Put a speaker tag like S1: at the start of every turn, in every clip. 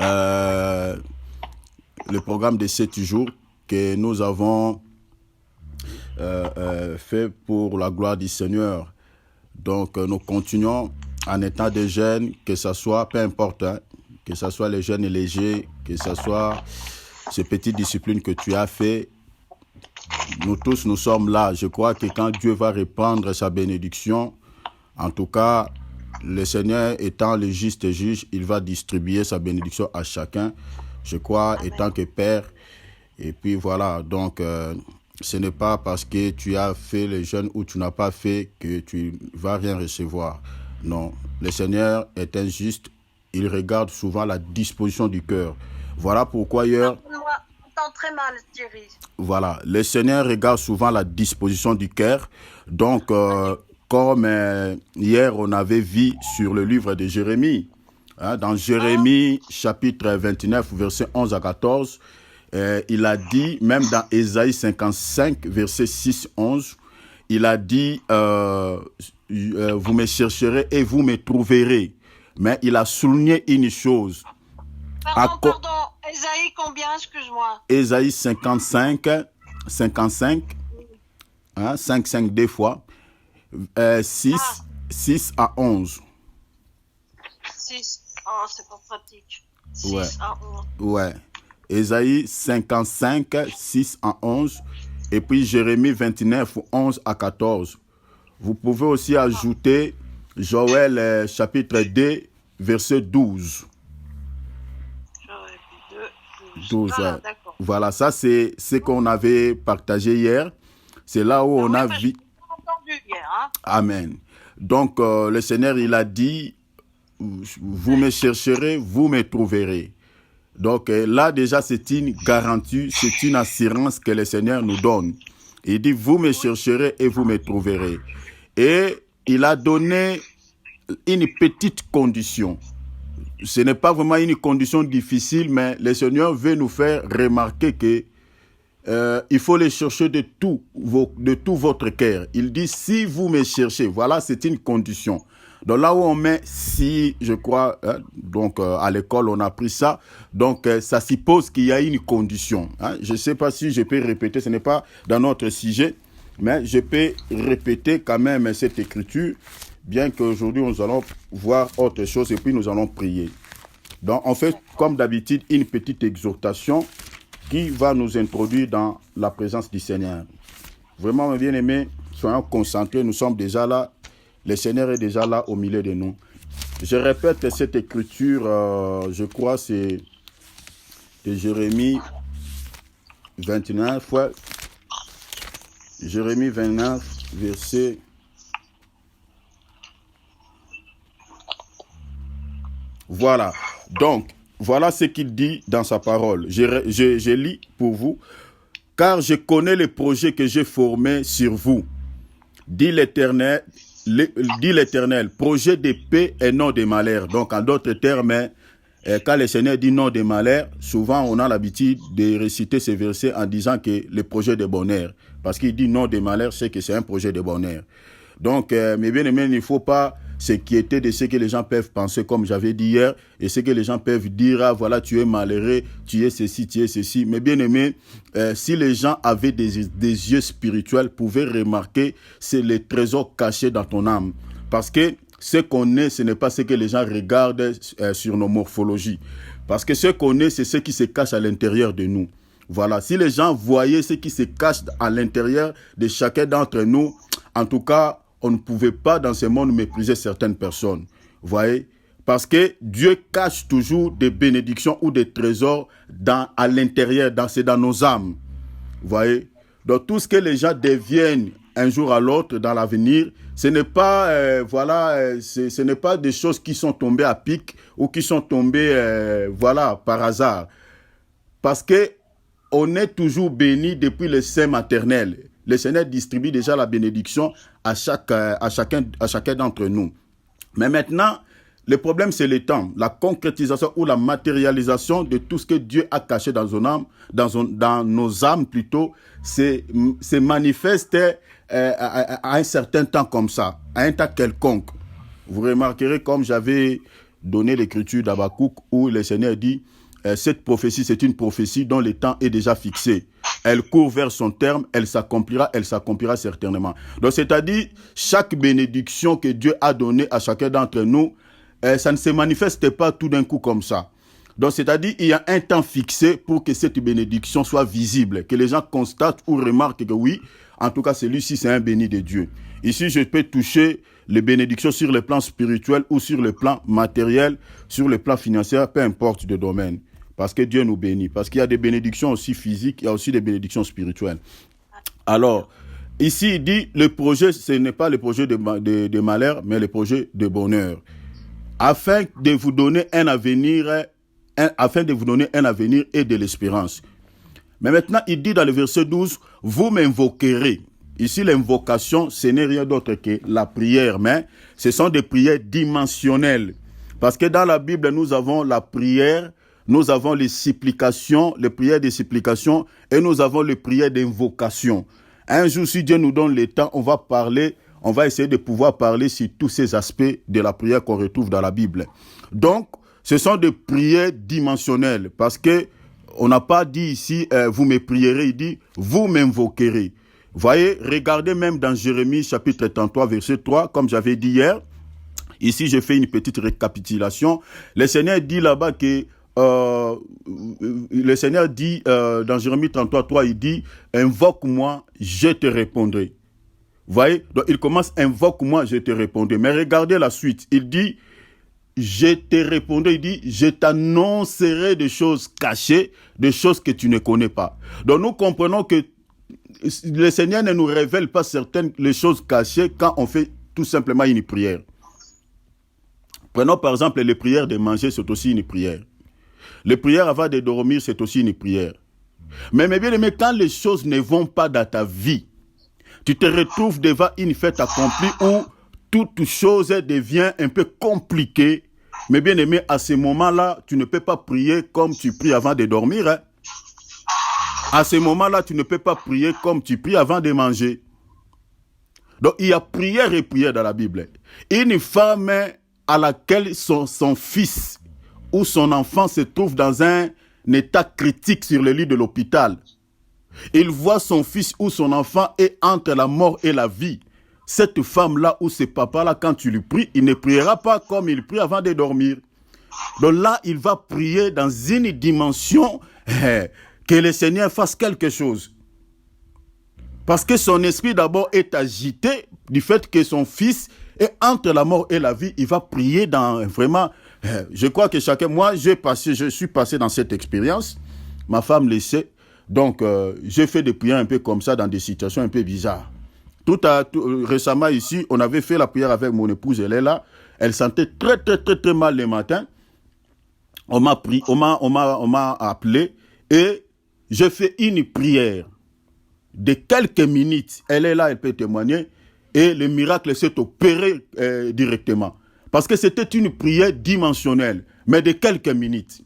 S1: euh, le programme de 7 jours que nous avons fait pour la gloire du Seigneur. Donc, nous continuons en étant des jeunes, que ce soit, peu importe, hein, que ce soit les jeunes légers, que ce soit ces petites disciplines que tu as fait. Nous tous, nous sommes là. Je crois que quand Dieu va répandre sa bénédiction, en tout cas, le Seigneur étant le juste juge, il va distribuer sa bénédiction à chacun. Je crois, étant que Père. Et puis voilà, donc ce n'est pas parce que tu as fait les jeûnes ou tu n'as pas fait que tu vas rien recevoir. Non, le Seigneur est injuste. Il regarde souvent la disposition du cœur. Voilà pourquoi hier,
S2: On entend très mal, Thierry.
S1: voilà, le Seigneur regarde souvent la disposition du cœur. Donc, comme hier, on avait vu sur le livre de Jérémie, hein, dans Jérémie chapitre 29, verset 11 à 14, il a dit, même dans Ésaïe 55, verset 6-11, il a dit, vous me chercherez et vous me trouverez. Mais il a souligné une chose.
S2: Pardon, Ésaïe combien, excuse-moi?
S1: Ésaïe 55, hein, 5 deux fois, 6 à 11.
S2: 6, oh, c'est pas pratique. 6
S1: Ouais.
S2: à 11.
S1: Ouais. Ésaïe 55, 6 à 11. Et puis Jérémie 29, 11 à 14. Vous pouvez aussi ajouter Joël chapitre 2, verset 12.
S2: J'aurais pu 2,
S1: 12,
S2: voilà,
S1: ouais.
S2: d'accord.
S1: Voilà, ça c'est ce qu'on avait partagé hier. C'est là où on a vu.
S2: Entendu hier, hein?
S1: Amen. Donc le Seigneur, il a dit, vous me chercherez, vous me trouverez. Donc là déjà c'est une garantie, c'est une assurance que le Seigneur nous donne. Il dit, vous me chercherez et vous me trouverez. Et il a donné une petite condition. Ce n'est pas vraiment une condition difficile, mais le Seigneur veut nous faire remarquer que il faut les chercher de tout votre cœur. Il dit, si vous me cherchez, voilà, c'est une condition. Donc là où on met si, je crois, hein, donc à l'école on a appris ça, donc ça suppose qu'il y a une condition. Hein. Je ne sais pas si je peux répéter, ce n'est pas dans notre sujet, mais je peux répéter quand même cette écriture, bien qu'aujourd'hui nous allons voir autre chose et puis nous allons prier. Donc on fait comme d'habitude une petite exhortation qui va nous introduire dans la présence du Seigneur. Vraiment, mes bien-aimés, soyons concentrés, nous sommes déjà là. Le Seigneur est déjà là au milieu de nous. Je répète cette écriture, je crois c'est de Jérémie 29, ouais. Jérémie 29, verset... Voilà. Donc, voilà ce qu'il dit dans sa parole. Je lis pour vous. Car je connais les projets que j'ai formés sur vous, dit l'Éternel, projet de paix et non de malheur. Donc, en d'autres termes, quand le Seigneur dit non de malheur, souvent on a l'habitude de réciter ces versets en disant que le projet de bonheur. Parce qu'il dit non de malheur, c'est que c'est un projet de bonheur. Donc, mes bien-aimés, il ne faut pas s'inquiéter de ce que les gens peuvent penser, comme j'avais dit hier, et ce que les gens peuvent dire, ah voilà, tu es malheureux, tu es ceci, tu es ceci. Mais bien aimé, si les gens avaient des yeux spirituels, pouvaient remarquer, c'est les trésors cachés dans ton âme. Parce que ce qu'on est, ce n'est pas ce que les gens regardent sur nos morphologies. Parce que ce qu'on est, c'est ce qui se cache à l'intérieur de nous. Voilà, si les gens voyaient ce qui se cache à l'intérieur de chacun d'entre nous, en tout cas, on ne pouvait pas dans ce monde mépriser certaines personnes. Vous voyez? Parce que Dieu cache toujours des bénédictions ou des trésors à l'intérieur, c'est dans nos âmes. Vous voyez? Donc tout ce que les gens deviennent un jour à l'autre dans l'avenir, ce n'est pas, ce n'est pas des choses qui sont tombées à pic ou qui sont tombées par hasard. Parce que on est toujours béni depuis le sein maternel. Le Seigneur distribue déjà la bénédiction à chacun d'entre nous. Mais maintenant, le problème, c'est le temps, la concrétisation ou la matérialisation de tout ce que Dieu a caché dans nos âmes plutôt, c'est manifeste à un certain temps comme ça, à un temps quelconque. Vous remarquerez, comme j'avais donné l'écriture d'Habakkuk où le Seigneur dit cette prophétie, c'est une prophétie dont le temps est déjà fixé. Elle court vers son terme, elle s'accomplira certainement. Donc, c'est-à-dire, chaque bénédiction que Dieu a donnée à chacun d'entre nous, ça ne se manifeste pas tout d'un coup comme ça. Donc, c'est-à-dire, il y a un temps fixé pour que cette bénédiction soit visible, que les gens constatent ou remarquent que oui, en tout cas, celui-ci, c'est un béni de Dieu. Ici, je peux toucher les bénédictions sur le plan spirituel ou sur le plan matériel, sur le plan financier, peu importe le domaine. Parce que Dieu nous bénit. Parce qu'il y a des bénédictions aussi physiques, il y a aussi des bénédictions spirituelles. Alors, ici, il dit, le projet, ce n'est pas le projet de malheur, mais le projet de bonheur. Afin de vous donner un avenir et de l'espérance. Mais maintenant, il dit dans le verset 12, vous m'invoquerez. Ici, l'invocation, ce n'est rien d'autre que la prière, mais ce sont des prières dimensionnelles. Parce que dans la Bible, nous avons la prière, nous avons les supplications, les prières de supplication, et nous avons les prières d'invocation. Un jour, si Dieu nous donne le temps, on va essayer de pouvoir parler sur tous ces aspects de la prière qu'on retrouve dans la Bible. Donc, ce sont des prières dimensionnelles, parce que on n'a pas dit ici, vous me prierez, il dit, vous m'invoquerez. Voyez, regardez même dans Jérémie chapitre 33, verset 3, comme j'avais dit hier. Ici, je fais une petite récapitulation. Le Seigneur dit là-bas que, le Seigneur dit dans Jérémie 33, 3, il dit, invoque-moi, je te répondrai. Voyez, donc il commence, invoque-moi, je te répondrai. Mais regardez la suite, il dit, je te répondrai, il dit, je t'annoncerai des choses cachées, des choses que tu ne connais pas. Donc nous comprenons que le Seigneur ne nous révèle pas certaines les choses cachées quand on fait tout simplement une prière. Prenons par exemple les prières de manger, c'est aussi une prière. Les prières avant de dormir, c'est aussi une prière. Mais bien aimé, quand les choses ne vont pas dans ta vie, tu te retrouves devant une fête accomplie où toute chose devient un peu compliquée. Mais bien aimé, à ce moment-là, tu ne peux pas prier comme tu pries avant de dormir. Hein? À ce moment-là, tu ne peux pas prier comme tu pries avant de manger. Donc, il y a prière et prière dans la Bible. Une femme à laquelle son fils ou son enfant se trouve dans un état critique sur le lit de l'hôpital. Il voit son fils ou son enfant est entre la mort et la vie. Cette femme-là ou ce papa-là, quand tu lui pries, il ne priera pas comme il prie avant de dormir. Donc là, il va prier dans une dimension que le Seigneur fasse quelque chose. Parce que son esprit d'abord est agité du fait que son fils est entre la mort et la vie. Il va prier dans vraiment... Je crois que chacun... Moi, je suis passé dans cette expérience. Ma femme le sait. Donc, j'ai fait des prières un peu comme ça dans des situations un peu bizarres. Récemment ici, on avait fait la prière avec mon épouse, elle est là. Elle sentait très, très, très, très mal le matin. On m'a appelé et je fais une prière de quelques minutes. Elle est là, elle peut témoigner. Et le miracle s'est opéré directement. Parce que c'était une prière dimensionnelle, mais de quelques minutes.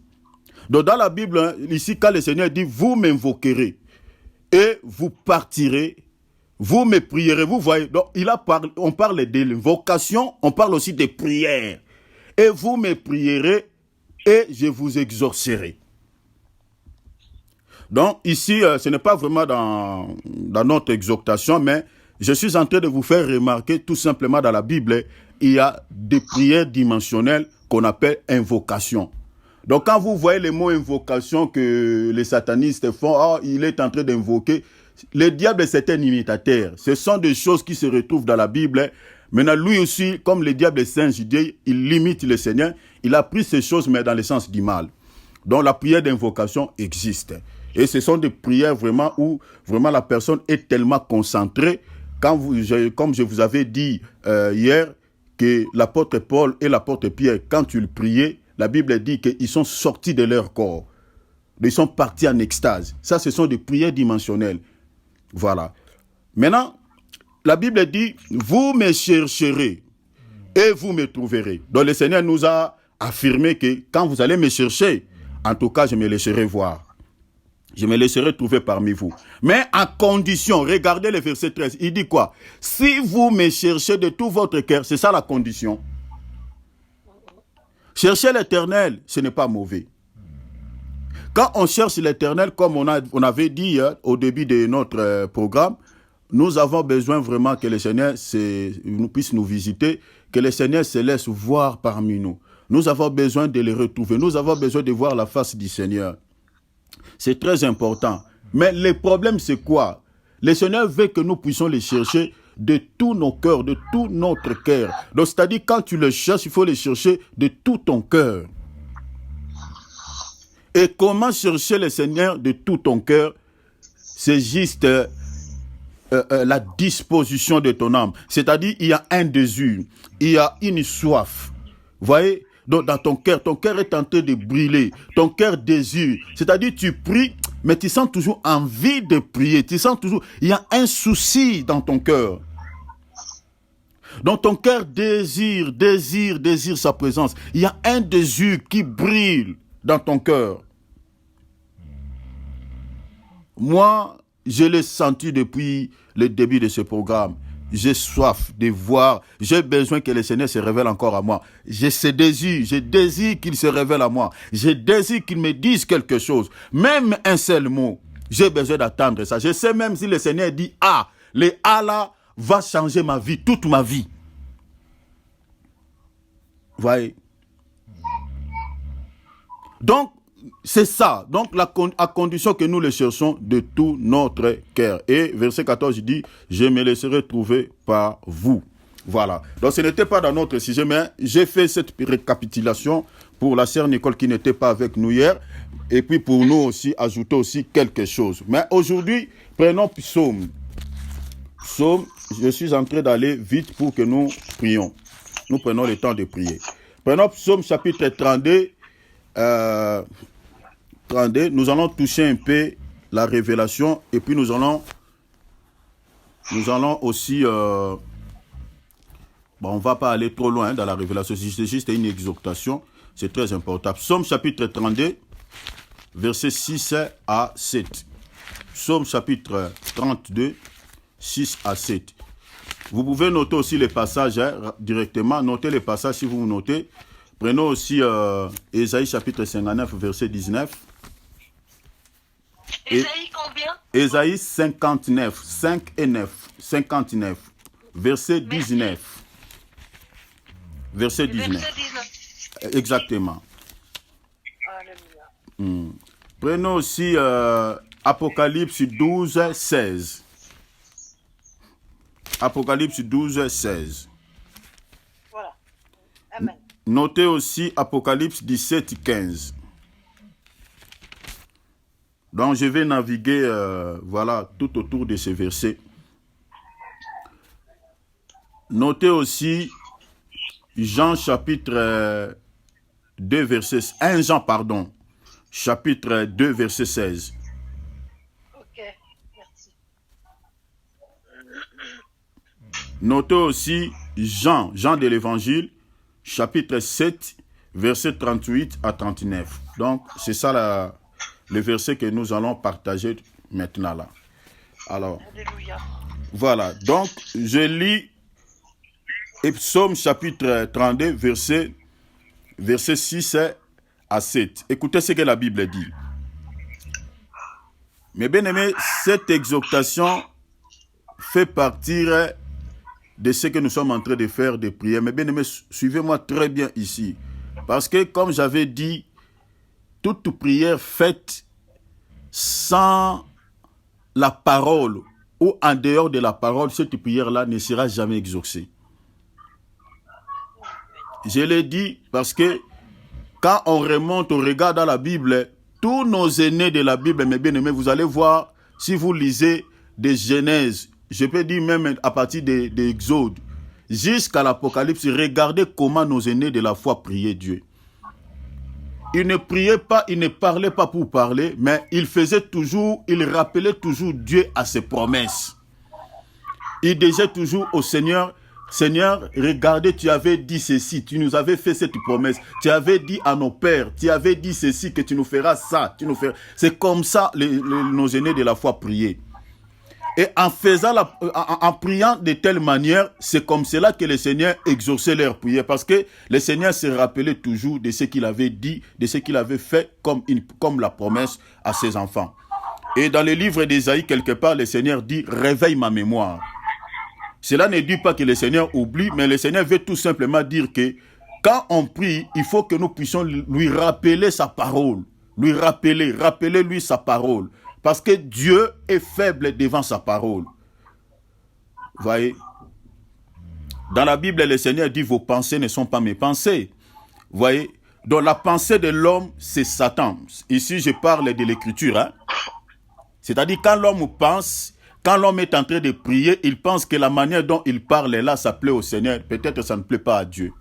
S1: Donc dans la Bible, ici, quand le Seigneur dit, vous m'invoquerez et vous partirez, vous me prierez, vous voyez. Donc on parle de l'invocation, on parle aussi des prières. Et vous me prierez et je vous exaucerai. Donc ici, ce n'est pas vraiment dans notre exhortation, mais je suis en train de vous faire remarquer tout simplement dans la Bible, il y a des prières dimensionnelles qu'on appelle invocation. Donc quand vous voyez les mots invocation que les satanistes font, il est en train d'invoquer, le diable c'est un imitateur. Ce sont des choses qui se retrouvent dans la Bible. Maintenant lui aussi, comme le diable est singe, il limite le Seigneur, il a pris ces choses mais dans le sens du mal. Donc la prière d'invocation existe. Et ce sont des prières vraiment où vraiment la personne est tellement concentrée. Comme je vous avais dit hier, que l'apôtre Paul et l'apôtre Pierre, quand ils priaient, la Bible dit qu'ils sont sortis de leur corps. Ils sont partis en extase. Ça, ce sont des prières dimensionnelles. Voilà. Maintenant, la Bible dit, vous me chercherez et vous me trouverez. Donc le Seigneur nous a affirmé que quand vous allez me chercher, en tout cas, je me laisserai voir. Je me laisserai trouver parmi vous. Mais à condition, regardez le verset 13, il dit quoi? Si vous me cherchez de tout votre cœur, c'est ça la condition. Chercher l'Éternel, ce n'est pas mauvais. Quand on cherche l'Éternel, comme on avait dit au début de notre programme, nous avons besoin vraiment que le Seigneur puisse nous visiter, que le Seigneur se laisse voir parmi nous. Nous avons besoin de le retrouver. Nous avons besoin de voir la face du Seigneur. C'est très important. Mais le problème, c'est quoi? Le Seigneur veut que nous puissions le chercher de tous nos cœurs, de tout notre cœur. Donc, c'est-à-dire, quand tu le cherches, il faut le chercher de tout ton cœur. Et comment chercher le Seigneur de tout ton cœur? C'est juste la disposition de ton âme. C'est-à-dire, il y a un désir, il y a une soif. Vous voyez? Donc, dans ton cœur est en train de brûler. Ton cœur désire. C'est-à-dire, tu pries, mais tu sens toujours envie de prier. Tu sens toujours, il y a un souci dans ton cœur. Donc, ton cœur désire sa présence. Il y a un désir qui brille dans ton cœur. Moi, je l'ai senti depuis le début de ce programme. J'ai soif de voir. J'ai besoin que le Seigneur se révèle encore à moi. J'ai ce désir. Je désire qu'il se révèle à moi. Je désire qu'il me dise quelque chose. Même un seul mot. J'ai besoin d'attendre ça. Je sais même si le Seigneur dit « Ah », le « Ah » là va changer ma vie, toute ma vie. Vous voyez? Donc, c'est ça. Donc, à condition que nous le cherchons de tout notre cœur. Et verset 14 dit, je me laisserai trouver par vous. Voilà. Donc, ce n'était pas dans notre sujet, mais j'ai fait cette récapitulation pour la sœur Nicole qui n'était pas avec nous hier. Et puis, pour nous aussi, ajouter aussi quelque chose. Mais aujourd'hui, prenons Psaume. Psaume, je suis en train d'aller vite pour que nous prions. Nous prenons le temps de prier. Prenons Psaume chapitre 32. 32, nous allons toucher un peu la révélation et puis nous allons aussi on ne va pas aller trop loin dans la révélation, c'est juste une exhortation, c'est très important. Psaume chapitre 32, versets 6 à 7. Psaume chapitre 32, 6 à 7. Vous pouvez noter aussi les passages directement, notez les passages si vous notez. Prenons aussi Ésaïe chapitre 59, verset 19.
S2: Ésaïe combien?
S1: Ésaïe 59, 5 et 9, 59, verset 19. Verset 19.
S2: Verset 19.
S1: Exactement.
S2: Alléluia.
S1: Prenons aussi Apocalypse 12, 16. Apocalypse 12, 16.
S2: Voilà. Amen.
S1: Notez aussi Apocalypse 17, 15. Donc, je vais naviguer voilà, tout autour de ces versets. Notez aussi Jean chapitre 2, verset 1 Jean, pardon, chapitre 2, verset 16.
S2: Ok, merci.
S1: Notez aussi Jean de l'Évangile, chapitre 7, verset 38 à 39. Donc, c'est ça le verset que nous allons partager maintenant là. Alors,
S2: Alléluia.
S1: voilà. Donc, je lis Psaume chapitre 32, verset 6 à 7. Écoutez ce que la Bible dit. Mes bien-aimés, cette exhortation fait partir de ce que nous sommes en train de faire des prières. Mes bien-aimés, suivez-moi très bien ici. Parce que, comme j'avais dit, toute prière faite sans la parole ou en dehors de la parole, cette prière-là ne sera jamais exaucée. Je l'ai dit parce que quand on remonte, on regarde dans la Bible, tous nos aînés de la Bible, mes bien-aimés, vous allez voir, si vous lisez des Genèse, je peux dire même à partir des Exodes, jusqu'à l'Apocalypse, regardez comment nos aînés de la foi priaient Dieu. Ils ne priaient pas, ils ne parlaient pas pour parler, mais ils rappelaient toujours Dieu à ses promesses. Ils disaient toujours au Seigneur, Seigneur, regardez, tu avais dit ceci, tu nous avais fait cette promesse, tu avais dit à nos pères, tu avais dit ceci, que tu nous feras ça, tu nous feras... C'est comme ça nos aînés de la foi priaient. Et en faisant en priant de telle manière, c'est comme cela que le Seigneur exauçait leurs prières. Parce que le Seigneur se rappelait toujours de ce qu'il avait dit, de ce qu'il avait fait comme la promesse à ses enfants. Et dans le livre d'Ésaïe, quelque part, le Seigneur dit « Réveille ma mémoire ». Cela ne dit pas que le Seigneur oublie, mais le Seigneur veut tout simplement dire que quand on prie, il faut que nous puissions lui rappeler sa parole. Lui rappeler lui sa parole. Parce que Dieu est faible devant sa parole. Vous voyez? Dans la Bible, le Seigneur dit « Vos pensées ne sont pas mes pensées ». Vous voyez? Donc la pensée de l'homme, c'est Satan. Ici, je parle de l'écriture. Hein? C'est-à-dire quand l'homme pense, quand l'homme est en train de prier, il pense que la manière dont il parle là, ça plaît au Seigneur. Peut-être ça ne plaît pas à Dieu.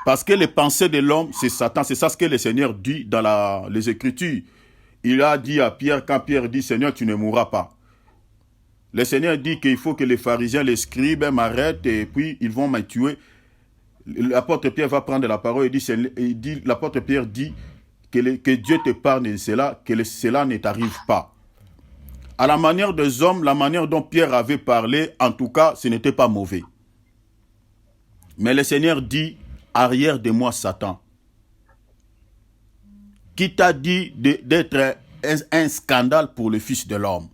S1: Parce que les pensées de l'homme, c'est Satan. C'est ça ce que le Seigneur dit dans les Écritures. Il a dit à Pierre, quand Pierre dit, Seigneur, tu ne mourras pas. Le Seigneur dit qu'il faut que les pharisiens, les scribes m'arrêtent et puis ils vont me tuer. L'apôtre Pierre va prendre la parole et dit, l'apôtre Pierre dit que Dieu t'épargne de cela, que cela ne t'arrive pas. À la manière des hommes, la manière dont Pierre avait parlé, en tout cas, ce n'était pas mauvais. Mais le Seigneur dit, arrière de moi, Satan. Qui t'a dit d'être un scandale pour le Fils de l'homme?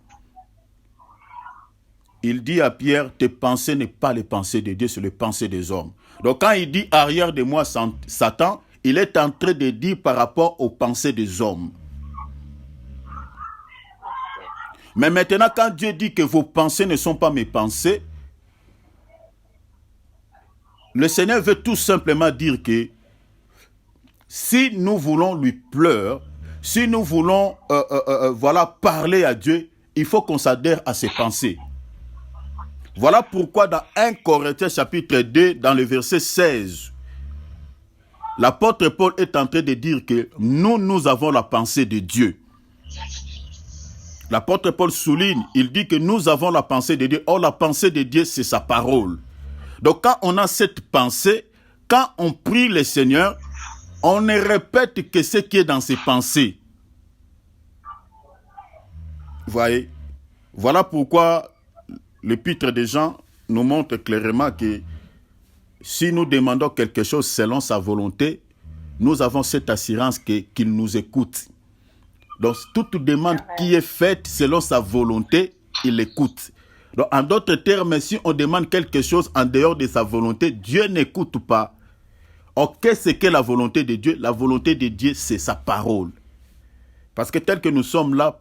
S1: Il dit à Pierre, tes pensées n'est pas les pensées de Dieu, c'est les pensées des hommes. Donc quand il dit arrière de moi, Satan, il est en train de dire par rapport aux pensées des hommes. Mais maintenant, quand Dieu dit que vos pensées ne sont pas mes pensées, le Seigneur veut tout simplement dire que si nous voulons lui pleurer, si nous voulons parler à Dieu, il faut qu'on s'adhère à ses pensées. Voilà pourquoi dans 1 Corinthiens chapitre 2, dans le verset 16, l'apôtre Paul est en train de dire que nous avons la pensée de Dieu. L'apôtre Paul souligne, il dit que nous avons la pensée de Dieu. Or, la pensée de Dieu, c'est sa parole. Donc, quand on a cette pensée, quand on prie le Seigneur, on ne répète que ce qui est dans ses pensées. Vous voyez? Voilà pourquoi l'épître de Jean nous montre clairement que si nous demandons quelque chose selon sa volonté, nous avons cette assurance qu'il nous écoute. Donc, toute demande qui est faite selon sa volonté, il écoute. Donc, en d'autres termes, si on demande quelque chose en dehors de sa volonté, Dieu n'écoute pas. Or, qu'est-ce que la volonté de Dieu? La volonté de Dieu, c'est sa parole. Parce que tel que nous sommes là,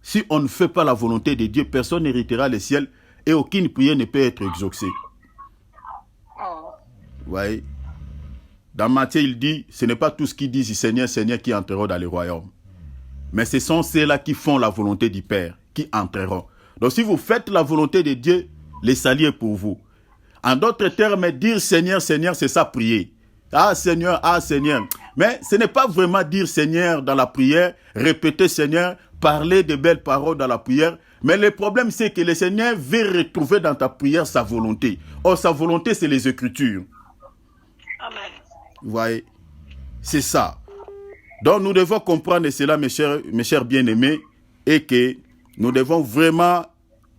S1: si on ne fait pas la volonté de Dieu, personne n'héritera le ciel et aucune prière ne peut être exaucée. Vous voyez? Dans Matthieu, il dit, ce n'est pas tous qui disent Seigneur, Seigneur qui entreront dans le royaume. Mais ce sont ceux-là qui font la volonté du Père, qui entreront. Donc si vous faites la volonté de Dieu, le salut est pour vous. En d'autres termes, dire Seigneur, Seigneur, c'est ça prier. Ah Seigneur, ah Seigneur. Mais ce n'est pas vraiment dire Seigneur dans la prière, répéter Seigneur, parler de belles paroles dans la prière. Mais le problème, c'est que le Seigneur veut retrouver dans ta prière sa volonté. Or, sa volonté, c'est les Écritures.
S2: Amen.
S1: Vous voyez? C'est ça. Donc, nous devons comprendre cela, mes chers bien-aimés, et que nous devons vraiment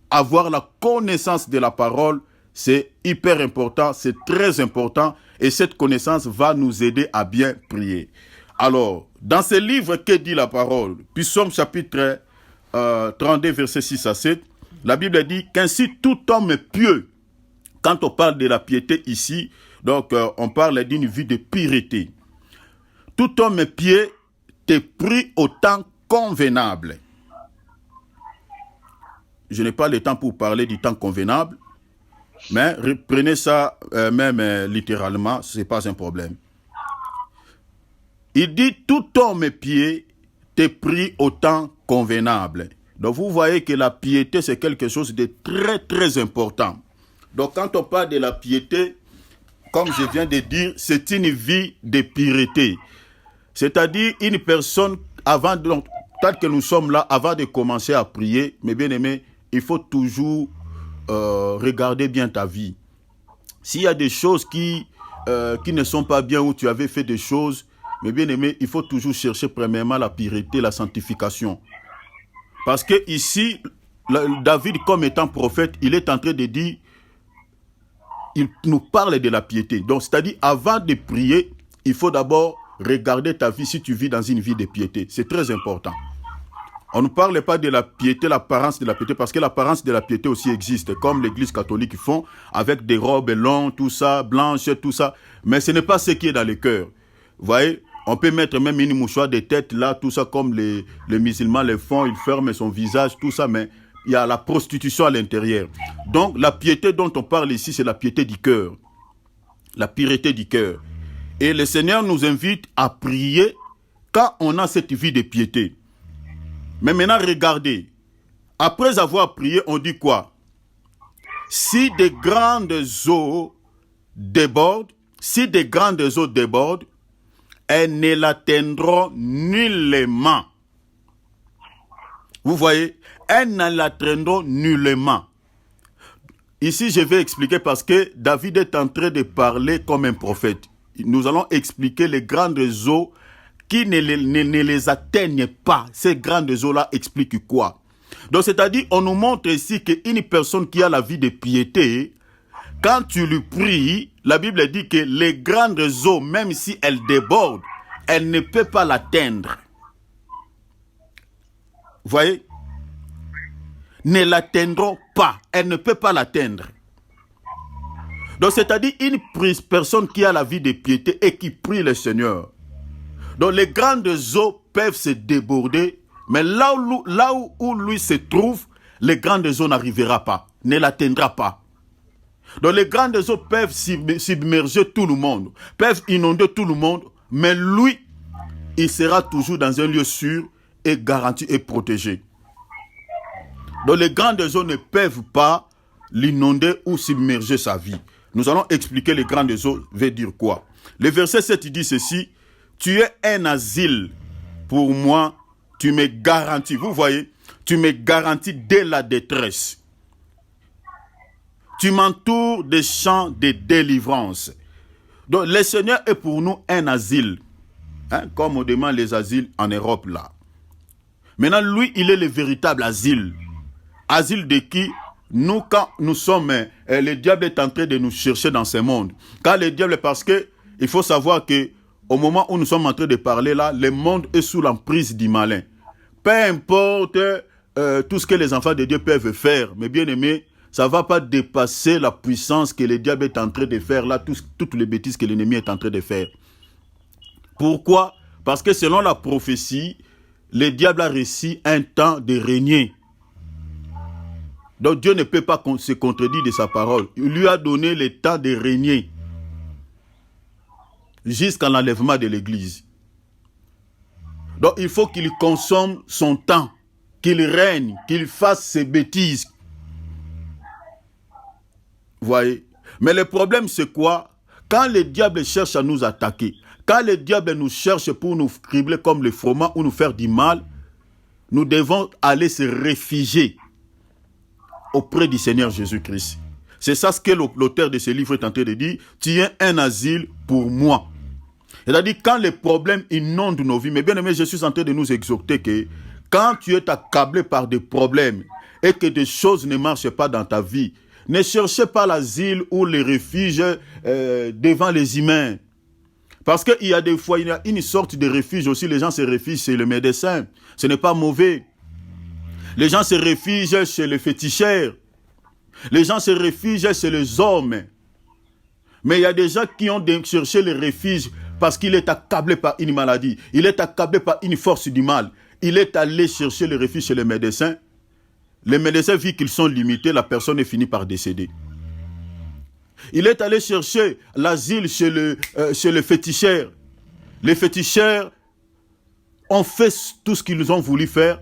S1: avoir la connaissance de la parole. C'est hyper important, c'est très important, et cette connaissance va nous aider à bien prier. Alors, dans ce livre, que dit la parole? Psaume chapitre 32, versets 6 à 7, la Bible dit qu'ainsi tout homme pieux, quand on parle de la piété ici, donc on parle d'une vie de pureté. Tout homme pieux te prie au temps convenable. Je n'ai pas le temps pour parler du temps convenable, mais prenez ça même littéralement, ce n'est pas un problème. Il dit, tout homme pieux te prie au temps convenable. Donc vous voyez que la piété, c'est quelque chose de très très important. Donc quand on parle de la piété, comme je viens de dire, c'est une vie de pureté. C'est-à-dire une personne, avant, donc, tant que nous sommes là, avant de commencer à prier, mes bien-aimés, il faut toujours regarder bien ta vie. S'il y a des choses qui ne sont pas bien, ou tu avais fait des choses, mes bien-aimés, il faut toujours chercher premièrement la pureté, la sanctification. Parce que ici, David, comme étant prophète, il est en train de dire, il nous parle de la piété. Donc, c'est-à-dire, avant de prier, il faut d'abord regarder ta vie si tu vis dans une vie de piété. C'est très important. On ne parle pas de la piété, l'apparence de la piété, parce que l'apparence de la piété aussi existe, comme l'église catholique font, avec des robes longues, tout ça, blanches, tout ça. Mais ce n'est pas ce qui est dans le cœur. Vous voyez, on peut mettre même une mouchoir de tête là, tout ça, comme les musulmans le font, ils ferment son visage, tout ça, mais il y a la prostitution à l'intérieur. Donc, la piété dont on parle ici, c'est la piété du cœur. La pureté du cœur. Et le Seigneur nous invite à prier quand on a cette vie de piété. Mais maintenant, regardez. Après avoir prié, on dit quoi? Si des grandes eaux débordent, elles ne l'atteindront nullement. Vous voyez? Elles ne l'atteindront nullement. Ici, je vais expliquer parce que David est en train de parler comme un prophète. Nous allons expliquer les grandes eaux qui ne les atteignent pas. Ces grandes eaux-là expliquent quoi? Donc, c'est-à-dire, on nous montre ici qu'une personne qui a la vie de piété, quand tu lui pries, la Bible dit que les grandes eaux, même si elles débordent, elles ne peuvent pas l'atteindre. Vous voyez? Ne l'atteindront pas. Elles ne peuvent pas l'atteindre. Donc, c'est-à-dire, une personne qui a la vie de piété et qui prie le Seigneur, donc les grandes eaux peuvent se déborder, mais là où lui se trouve, les grandes eaux n'arriveront pas, ne l'atteindra pas. Donc les grandes eaux peuvent submerger tout le monde, peuvent inonder tout le monde, mais lui, il sera toujours dans un lieu sûr et garanti et protégé. Donc les grandes eaux ne peuvent pas l'inonder ou submerger sa vie. Nous allons expliquer les grandes eaux veut dire quoi. Le verset 7 dit ceci: tu es un asile pour moi, tu me garantis. Vous voyez, tu me garantis dès la détresse. Tu m'entoures des champs de délivrance. Donc, le Seigneur est pour nous un asile. Comme on demande les asiles en Europe là. Maintenant, lui, il est le véritable asile. Asile de qui? Nous, quand nous sommes, le diable est en train de nous chercher dans ce monde. Quand le diable, parce que il faut savoir que au moment où nous sommes en train de parler là, le monde est sous l'emprise du malin. Peu importe tout ce que les enfants de Dieu peuvent faire, mais bien aimé, ça ne va pas dépasser la puissance que le diable est en train de faire là, toutes les bêtises que l'ennemi est en train de faire. Pourquoi? Parce que selon la prophétie, le diable a réussi un temps de régner. Donc Dieu ne peut pas se contredire de sa parole. Il lui a donné le temps de régner jusqu'à l'enlèvement de l'Église. Donc il faut qu'il consomme son temps, qu'il règne, qu'il fasse ses bêtises. Vous voyez? Mais le problème c'est quoi? Quand le diable cherche à nous attaquer, quand le diable nous cherche pour nous cribler comme le froment ou nous faire du mal, nous devons aller se réfugier auprès du Seigneur Jésus-Christ. C'est ça ce que l'auteur de ce livre est en train de dire. Tu es un asile pour moi. C'est-à-dire quand les problèmes inondent nos vies, mais bien aimé, je suis en train de nous exhorter que quand tu es accablé par des problèmes et que des choses ne marchent pas dans ta vie, ne cherchez pas l'asile ou les refuges devant les humains. Parce qu'il y a des fois, il y a une sorte de refuge aussi, les gens se réfugient chez le médecin. Ce n'est pas mauvais. Les gens se réfugient chez les féticheurs. Les gens se réfugient chez les hommes. Mais il y a des gens qui ont cherché le refuge parce qu'il est accablé par une maladie. Il est accablé par une force du mal. Il est allé chercher le refuge chez les médecins. Les médecins, vu qu'ils sont limités, la personne est finie par décéder. Il est allé chercher l'asile chez le féticheur. Les féticheurs ont fait tout ce qu'ils ont voulu faire.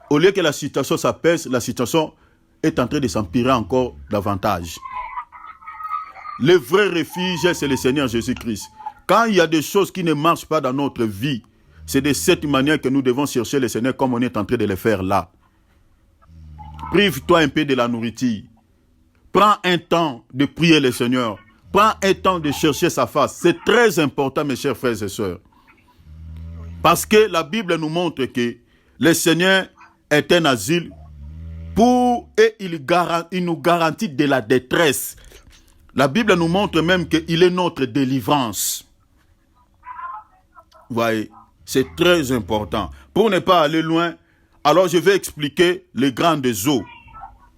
S1: Au lieu que la situation s'apaise, la situation est en train de s'empirer encore davantage. Le vrai refuge, c'est le Seigneur Jésus-Christ. Quand il y a des choses qui ne marchent pas dans notre vie, c'est de cette manière que nous devons chercher le Seigneur comme on est en train de le faire là. Prive-toi un peu de la nourriture. Prends un temps de prier le Seigneur. Prends un temps de chercher sa face. C'est très important, mes chers frères et sœurs. Parce que la Bible nous montre que le Seigneur est un asile et il nous garantit de la détresse. La Bible nous montre même qu'il est notre délivrance. Vous voyez, c'est très important. Pour ne pas aller loin, alors je vais expliquer les grandes eaux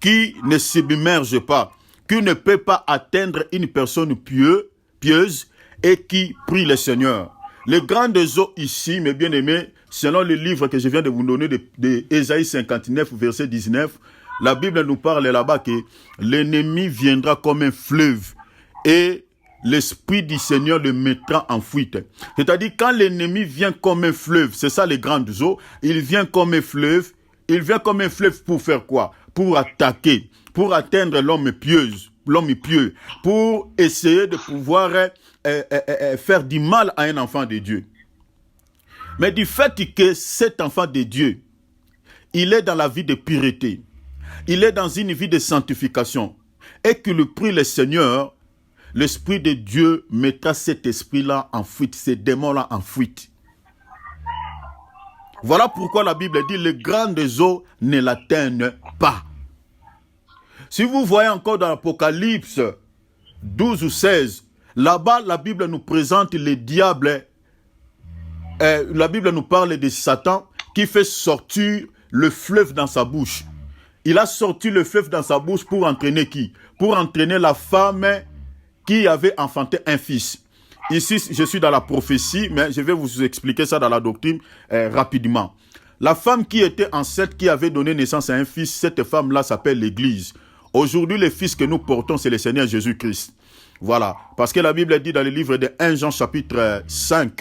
S1: qui ne submergent pas, qui ne peut pas atteindre une personne pieuse et qui prie le Seigneur. Les grandes eaux ici, mes bien-aimés, selon le livre que je viens de vous donner de Ésaïe 59, verset 19, la Bible nous parle là-bas que l'ennemi viendra comme un fleuve et l'Esprit du Seigneur le mettra en fuite. C'est-à-dire, quand l'ennemi vient comme un fleuve, c'est ça les grandes eaux, il vient comme un fleuve. Il vient comme un fleuve pour faire quoi? Pour attaquer, pour atteindre l'homme pieux, pour essayer de pouvoir faire du mal à un enfant de Dieu. Mais du fait que cet enfant de Dieu, il est dans la vie de pureté, il est dans une vie de sanctification, et qu'il prie le Seigneur, l'Esprit de Dieu mettra cet esprit-là en fuite, ces démons-là en fuite. Voilà pourquoi la Bible dit les grandes eaux ne l'atteignent pas. Si vous voyez encore dans l'Apocalypse 12 ou 16, là-bas la Bible nous présente les diables. La Bible nous parle de Satan qui fait sortir le fleuve dans sa bouche. Il a sorti le fleuve dans sa bouche pour entraîner qui? Pour entraîner la femme qui avait enfanté un fils. Ici, je suis dans la prophétie, mais je vais vous expliquer ça dans la doctrine rapidement. La femme qui était enceinte, qui avait donné naissance à un fils, cette femme-là s'appelle l'Église. Aujourd'hui, le fils que nous portons, c'est le Seigneur Jésus-Christ. Voilà. Parce que la Bible dit dans le livre de 1 Jean chapitre 5,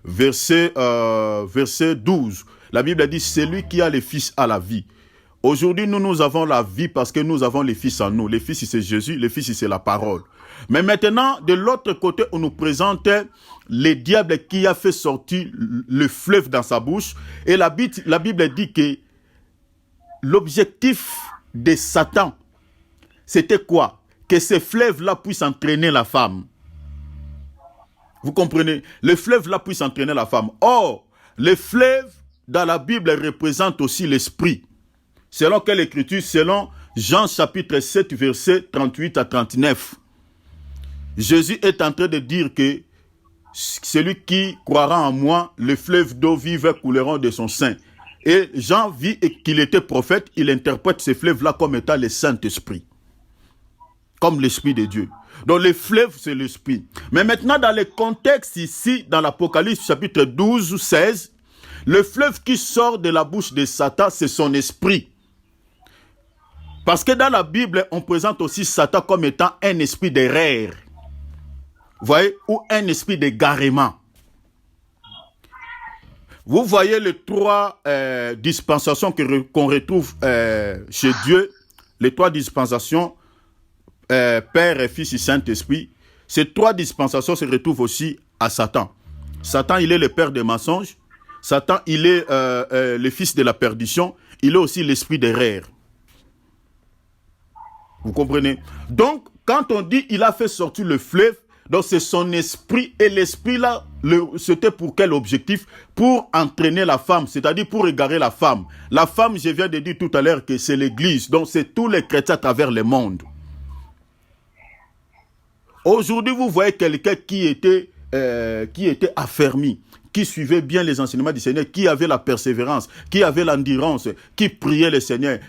S1: verset 12, la Bible dit, c'est lui qui a le fils à la vie. Aujourd'hui, nous avons la vie parce que nous avons le fils en nous. Le fils, c'est Jésus, le fils, c'est la parole. Mais maintenant, de l'autre côté, on nous présente le diable qui a fait sortir le fleuve dans sa bouche. Et la Bible dit que l'objectif de Satan, c'était quoi? Que ce fleuve-là puisse entraîner la femme. Vous comprenez? Le fleuve-là puisse entraîner la femme. Or, le fleuve, dans la Bible, représente aussi l'esprit. Selon quelle écriture? Selon Jean chapitre 7, verset 38 à 39. Jésus est en train de dire que celui qui croira en moi, le fleuve d'eau vive couleront de son sein. Et Jean vit qu'il était prophète, il interprète ce fleuve-là comme étant le Saint-Esprit. Comme l'Esprit de Dieu. Donc le fleuve, c'est l'Esprit. Mais maintenant, dans le contexte ici, dans l'Apocalypse chapitre 12 ou 16, le fleuve qui sort de la bouche de Satan, c'est son esprit. Parce que dans la Bible, on présente aussi Satan comme étant un esprit d'erreur. Vous voyez? Ou un esprit d'égarement. Vous voyez les trois dispensations qu'on retrouve chez Dieu. Les trois dispensations, Père, Fils et Saint-Esprit. Ces trois dispensations se retrouvent aussi à Satan. Satan, il est le père des mensonges. Satan, il est le fils de la perdition. Il est aussi l'esprit d'erreur. Vous comprenez? Donc, quand on dit il a fait sortir le fleuve, donc c'est son esprit. Et l'esprit là, c'était pour quel objectif? Pour entraîner la femme, c'est-à-dire pour égarer la femme. La femme, je viens de dire tout à l'heure que c'est l'église. Donc c'est tous les chrétiens à travers le monde. Aujourd'hui, vous voyez quelqu'un qui était affermi, qui suivait bien les enseignements du Seigneur, qui avait la persévérance, qui avait l'endurance, qui priait le Seigneur,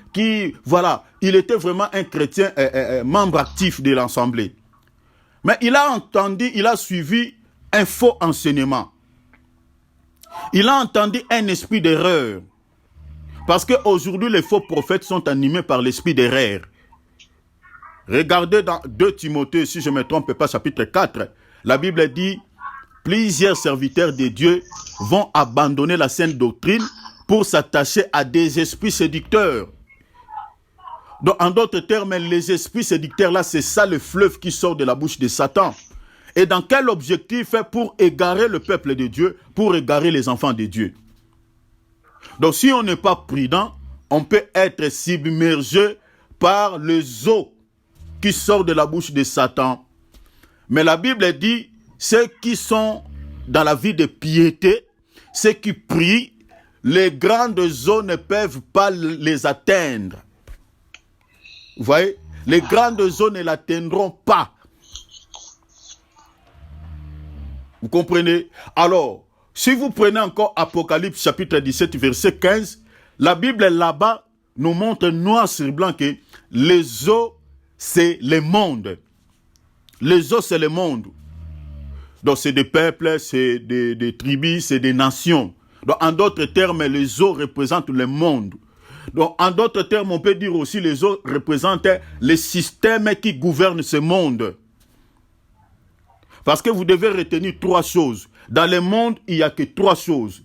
S1: voilà, il était vraiment un chrétien, membre actif de l'Assemblée. Mais il a suivi un faux enseignement. Il a entendu un esprit d'erreur. Parce qu'aujourd'hui, les faux prophètes sont animés par l'esprit d'erreur. Regardez dans 2 Timothée, si je ne me trompe pas, chapitre 4, la Bible dit « Plusieurs serviteurs de Dieu vont abandonner la saine doctrine pour s'attacher à des esprits séducteurs. » Donc, en d'autres termes, les esprits séducteurs, là, c'est ça le fleuve qui sort de la bouche de Satan. Et dans quel objectif? Pour égarer le peuple de Dieu, pour égarer les enfants de Dieu. Donc, si on n'est pas prudent, on peut être submergé par les eaux qui sortent de la bouche de Satan. Mais la Bible dit, ceux qui sont dans la vie de piété, ceux qui prient, les grandes eaux ne peuvent pas les atteindre. Vous voyez? Les grandes eaux ne l'atteindront pas. Vous comprenez? Alors, si vous prenez encore Apocalypse chapitre 17, verset 15, la Bible là-bas nous montre noir sur blanc que les eaux, c'est le monde. Les eaux, c'est le monde. Donc, c'est des peuples, c'est des tribus, c'est des nations. Donc, en d'autres termes, les eaux représentent le monde. Donc, en d'autres termes, on peut dire aussi les eaux représentent les systèmes qui gouvernent ce monde. Parce que vous devez retenir trois choses. Dans le monde, il n'y a que trois choses.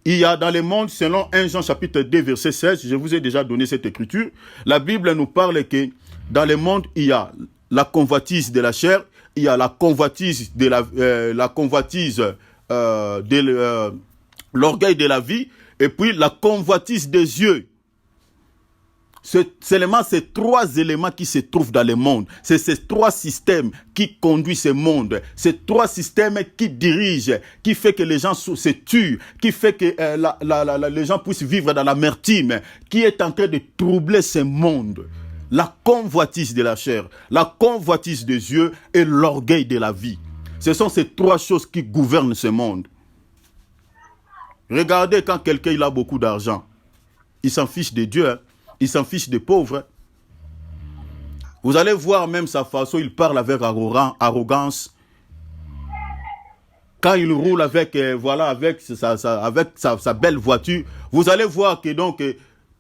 S1: Il y a dans le monde, selon 1 Jean chapitre 2, verset 16, je vous ai déjà donné cette écriture, la Bible nous parle que dans le monde, il y a la convoitise de la chair, il y a la convoitise de l'orgueil de la vie, et puis la convoitise des yeux. C'est seulement ces trois éléments qui se trouvent dans le monde. C'est ces trois systèmes qui conduisent ce monde. Ces trois systèmes qui dirigent, qui fait que les gens se tuent, qui fait que les gens puissent vivre dans l'amertume, qui est en train de troubler ce monde. La convoitise de la chair, la convoitise des yeux et l'orgueil de la vie. Ce sont ces trois choses qui gouvernent ce monde. Regardez quand quelqu'un il a beaucoup d'argent, il s'en fiche de Dieu, hein. Il s'en fiche des pauvres. Vous allez voir même sa façon, il parle avec arrogance. Quand il roule avec, avec sa belle voiture, vous allez voir que donc,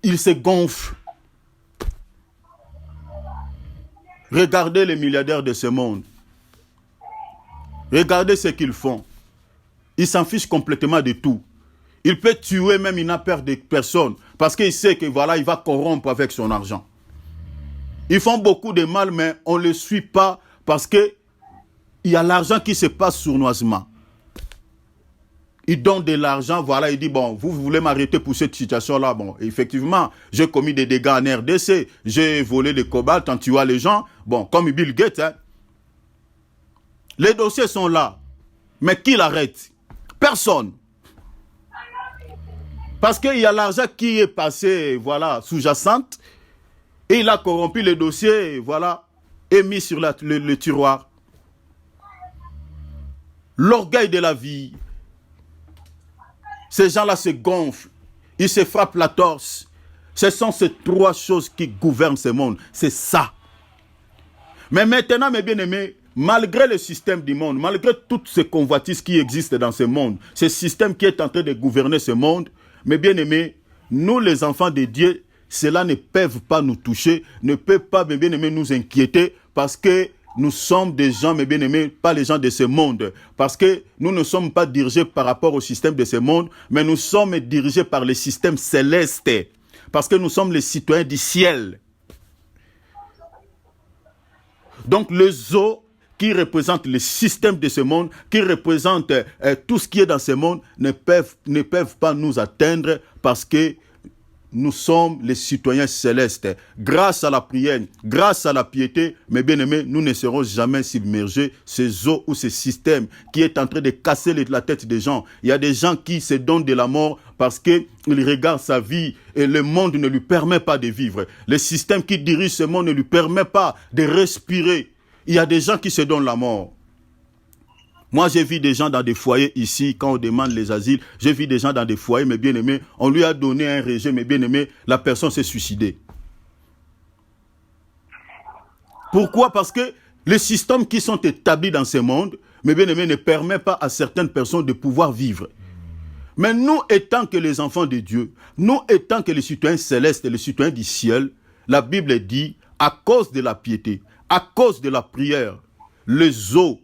S1: il se gonfle. Regardez les milliardaires de ce monde. Regardez ce qu'ils font. Ils s'en fichent complètement de tout. Il peut tuer même, il n'a peur de personne. Parce qu'il sait que voilà, il va corrompre avec son argent. Ils font beaucoup de mal, mais on ne le suit pas parce qu'il y a l'argent qui se passe sournoisement. Il donne de l'argent, voilà, il dit, bon, vous voulez m'arrêter pour cette situation-là. Bon, effectivement, j'ai commis des dégâts en RDC, j'ai volé des cobalt en tuant les gens. Bon, comme Bill Gates, hein. Les dossiers sont là. Mais qui l'arrête? Personne. Parce qu'il y a l'argent qui est passé, voilà, sous-jacente, et il a corrompu le dossier, voilà, et mis sur le tiroir. L'orgueil de la vie. Ces gens-là se gonflent, ils se frappent la torse. Ce sont ces trois choses qui gouvernent ce monde. C'est ça. Mais maintenant, mes bien-aimés, malgré le système du monde, malgré toutes ces convoitises qui existent dans ce monde, ce système qui est en train de gouverner ce monde, mes bien-aimés, nous les enfants de Dieu, cela ne peut pas nous toucher, ne peut pas, mes bien-aimés, nous inquiéter, parce que nous sommes des gens, mes bien-aimés, pas les gens de ce monde. Parce que nous ne sommes pas dirigés par rapport au système de ce monde, mais nous sommes dirigés par le système céleste. Parce que nous sommes les citoyens du ciel. Donc les eaux qui représentent le système de ce monde, qui représentent tout ce qui est dans ce monde, ne peuvent pas nous atteindre parce que nous sommes les citoyens célestes. Grâce à la prière, grâce à la piété, mes bien-aimés, nous ne serons jamais submergés ces eaux ou ces systèmes qui est en train de casser la tête des gens. Il y a des gens qui se donnent de la mort parce qu'ils regardent sa vie et le monde ne lui permet pas de vivre. Le système qui dirige ce monde ne lui permet pas de respirer. Il y a des gens qui se donnent la mort. Moi, j'ai vu des gens dans des foyers ici, quand on demande les asiles, j'ai vu des gens dans des foyers, mes bien-aimés, on lui a donné un rejet, mes bien-aimés, la personne s'est suicidée. Pourquoi? Parce que les systèmes qui sont établis dans ce monde, mes bien-aimés, ne permettent pas à certaines personnes de pouvoir vivre. Mais nous, étant que les enfants de Dieu, nous, étant que les citoyens célestes et les citoyens du ciel, la Bible dit, à cause de la piété, à cause de la prière, les eaux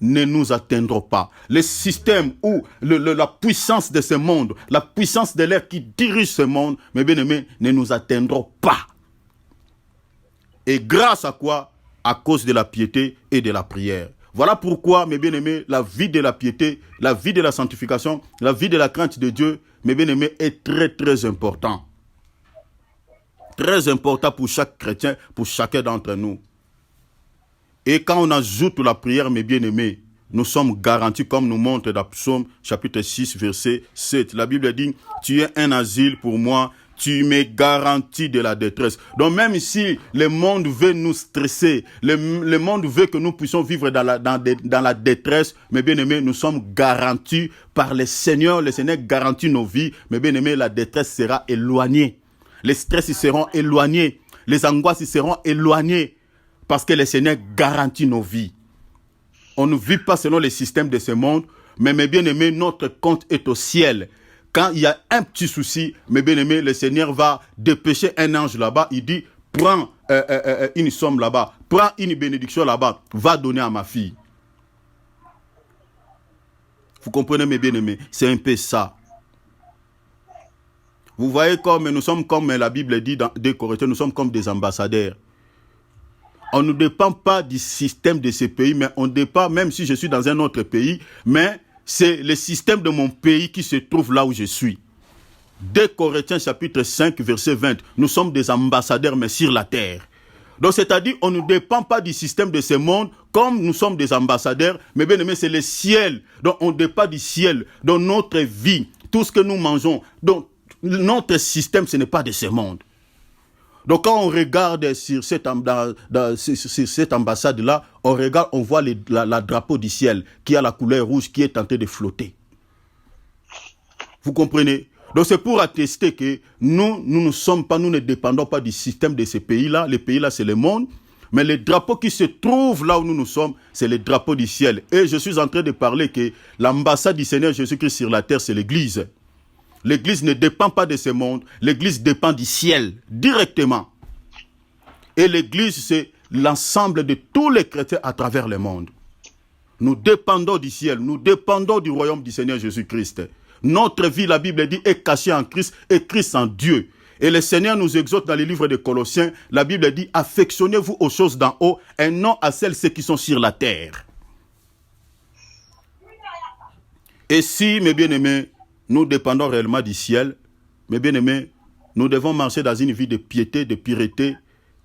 S1: ne nous atteindront pas. Le système ou la puissance de ce monde, la puissance de l'air qui dirige ce monde, mes bien-aimés, ne nous atteindront pas. Et grâce à quoi? À cause de la piété et de la prière. Voilà pourquoi, mes bien-aimés, la vie de la piété, la vie de la sanctification, la vie de la crainte de Dieu, mes bien-aimés, est très très important. Très important pour chaque chrétien, pour chacun d'entre nous. Et quand on ajoute la prière, mes bien-aimés, nous sommes garantis, comme nous montre dans Psaume chapitre 6, verset 7. La Bible dit, tu es un asile pour moi, tu me garantis de la détresse. Donc même si le monde veut nous stresser, le monde veut que nous puissions vivre dans la détresse, mes bien-aimés, nous sommes garantis par le Seigneur garantit nos vies, mes bien-aimés, la détresse sera éloignée. Les stress seront éloignés, les angoisses seront éloignées, parce que le Seigneur garantit nos vies. On ne vit pas selon les systèmes de ce monde, mais mes bien-aimés, notre compte est au ciel. Quand il y a un petit souci, mes bien-aimés, le Seigneur va dépêcher un ange là-bas. Il dit, prends une somme là-bas, prends une bénédiction là-bas, va donner à ma fille. Vous comprenez, mes bien-aimés? C'est un peu ça. Vous voyez comme nous sommes, comme la Bible dit dans 2 Corinthiens, nous sommes comme des ambassadeurs. On ne dépend pas du système de ce pays, mais on dépend, même si je suis dans un autre pays, mais c'est le système de mon pays qui se trouve là où je suis. 2 Corinthiens chapitre 5, verset 20, nous sommes des ambassadeurs, mais sur la terre. Donc c'est-à-dire, on ne dépend pas du système de ce monde, comme nous sommes des ambassadeurs, mais bien aimé, c'est le ciel. Donc on dépend du ciel, dans notre vie, tout ce que nous mangeons. Donc notre système, ce n'est pas de ce monde. Donc quand on regarde sur cette ambassade-là, on regarde, on voit la drapeau du ciel qui a la couleur rouge qui est en train de flotter. Vous comprenez? Donc c'est pour attester que nous ne dépendons pas du système de ces pays-là. Les pays-là, c'est le monde. Mais les drapeaux qui se trouvent là où nous sommes, c'est les drapeaux du ciel. Et je suis en train de parler que l'ambassade du Seigneur Jésus-Christ sur la terre, c'est l'Église. L'Église ne dépend pas de ce monde. L'Église dépend du ciel, directement. Et l'Église, c'est l'ensemble de tous les chrétiens à travers le monde. Nous dépendons du ciel. Nous dépendons du royaume du Seigneur Jésus-Christ. Notre vie, la Bible dit, est cachée en Christ et Christ en Dieu. Et le Seigneur nous exhorte dans les livres de Colossiens. La Bible dit, affectionnez-vous aux choses d'en haut et non à celles qui sont sur la terre. Et si, mes bien-aimés, nous dépendons réellement du ciel, mes bien-aimés, nous devons marcher dans une vie de piété, de pureté,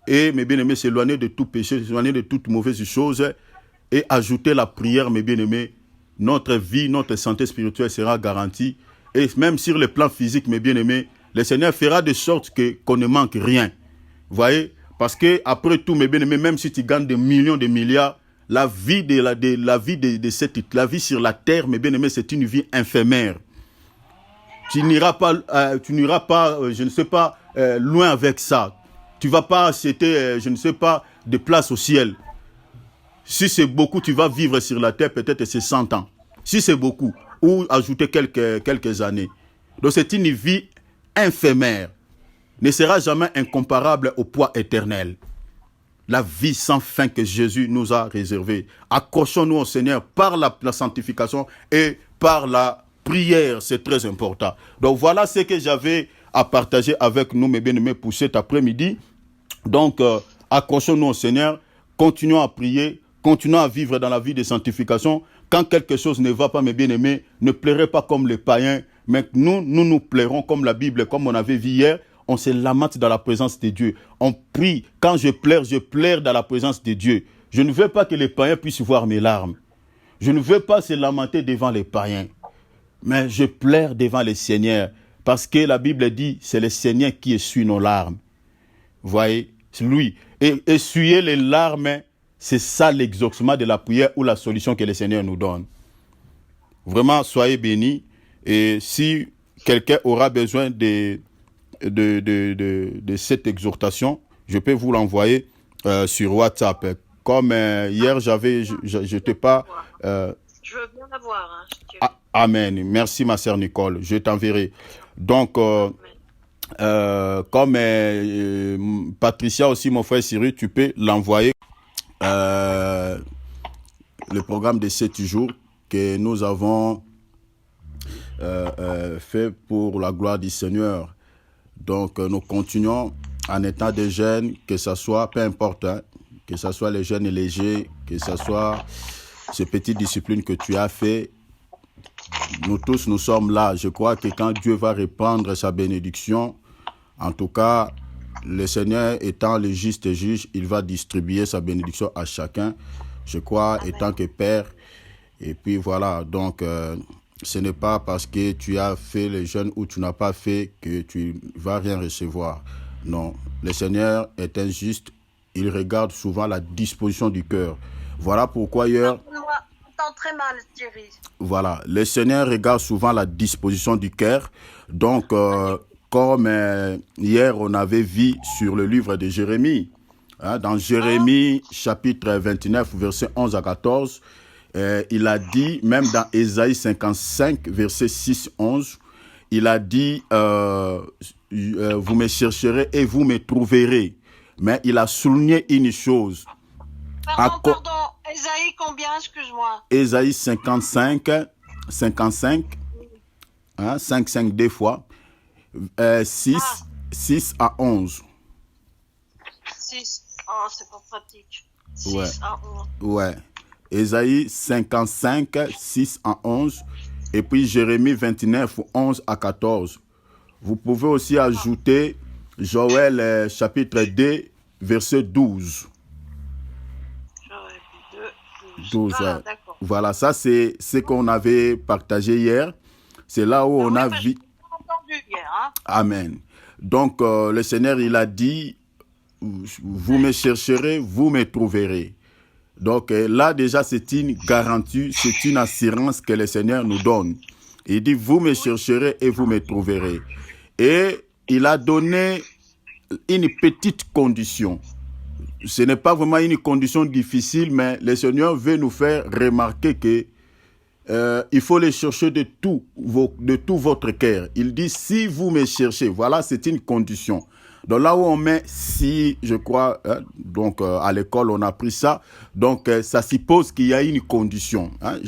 S1: et, mes bien-aimés, s'éloigner de tout péché, s'éloigner de toute mauvaise chose, et ajouter la prière, mes bien-aimés. Notre vie, notre santé spirituelle sera garantie, et même sur le plan physique, mes bien-aimés, le Seigneur fera de sorte qu'on ne manque rien. Vous voyez? Parce que, après tout, mes bien-aimés, même si tu gagnes des millions, des milliards, la vie la vie sur la terre, mes bien-aimés, c'est une vie éphémère. Tu n'iras pas, je ne sais pas, loin avec ça. Tu ne vas pas acheter, je ne sais pas, de place au ciel. Si c'est beaucoup, tu vas vivre sur la terre, peut-être c'est 100 ans. Si c'est beaucoup, ou ajouter quelques années. Donc c'est une vie éphémère. Ne sera jamais incomparable au poids éternel. La vie sans fin que Jésus nous a réservée. Accrochons-nous au Seigneur par la sanctification et par la prière, c'est très important. Donc voilà ce que j'avais à partager avec nous, mes bien-aimés, pour cet après-midi. Donc, accrochons-nous au Seigneur, continuons à prier, continuons à vivre dans la vie de sanctification. Quand quelque chose ne va pas, mes bien-aimés, ne pleurez pas comme les païens, mais nous pleurons comme la Bible, comme on avait vu hier. On se lamente dans la présence de Dieu. On prie. Quand je pleure dans la présence de Dieu. Je ne veux pas que les païens puissent voir mes larmes. Je ne veux pas se lamenter devant les païens. Mais je pleure devant le Seigneur. Parce que la Bible dit, c'est le Seigneur qui essuie nos larmes. Vous voyez, c'est lui. Et essuyer les larmes, c'est ça l'exaucement de la prière ou la solution que le Seigneur nous donne. Vraiment, soyez bénis. Et si quelqu'un aura besoin de cette exhortation, je peux vous l'envoyer sur WhatsApp. Comme hier, je t'ai pas...
S2: je veux bien l'avoir. Hein,
S1: amen. Merci, ma sœur Nicole. Je t'enverrai. Donc, comme Patricia aussi, mon frère Cyril, tu peux l'envoyer le programme de 7 jours que nous avons fait pour la gloire du Seigneur. Donc, nous continuons en étant des jeunes, que ce soit, peu importe, hein, que ce soit les jeunes légers, que ce soit ces petites disciplines que tu as fait. Nous tous, nous sommes là. Je crois que quand Dieu va répandre sa bénédiction, en tout cas, le Seigneur étant le juste juge, il va distribuer sa bénédiction à chacun. Je crois, étant que Père, Et puis voilà, donc ce n'est pas parce que tu as fait le jeûne ou tu n'as pas fait que tu vas rien recevoir. Non, le Seigneur est injuste. Il regarde souvent la disposition du cœur. Voilà pourquoi hier...
S2: On entend très mal, Thierry.
S1: Voilà, le Seigneur regarde souvent la disposition du cœur. Donc, comme hier, on avait vu sur le livre de Jérémie, hein, dans Jérémie chapitre 29, versets 11 à 14, il a dit, même dans Ésaïe 55, verset 6-11, il a dit, vous me chercherez et vous me trouverez. Mais il a souligné une chose.
S2: Pardon, Ésaïe combien, excuse-moi?
S1: Ésaïe 55, hein, 5 deux fois, 6 à 11.
S2: 6, oh, c'est pas pratique. 6
S1: Ouais.
S2: à 11.
S1: Ouais. Ésaïe 55, 6 à 11. Et puis Jérémie 29, 11 à 14. Vous pouvez aussi ajouter Joël chapitre 2, verset 12.
S2: J'aurais vu 2,
S1: 12,
S2: Voilà,
S1: ouais.
S2: d'accord.
S1: Voilà, ça c'est ce qu'on avait partagé hier. C'est là où on a vu.
S2: J'ai entendu hier, hein.
S1: Amen. Donc le Seigneur, il a dit, vous me chercherez, vous me trouverez. Donc là déjà c'est une garantie, c'est une assurance que le Seigneur nous donne. Il dit, vous me chercherez et vous me trouverez. Et il a donné une petite condition. Ce n'est pas vraiment une condition difficile, mais le Seigneur veut nous faire remarquer que il faut les chercher de tout votre cœur. Il dit, si vous me cherchez, voilà, c'est une condition. Donc là où on met si, je crois, hein, donc à l'école on a appris ça, donc ça suppose qu'il y a une condition. Hein.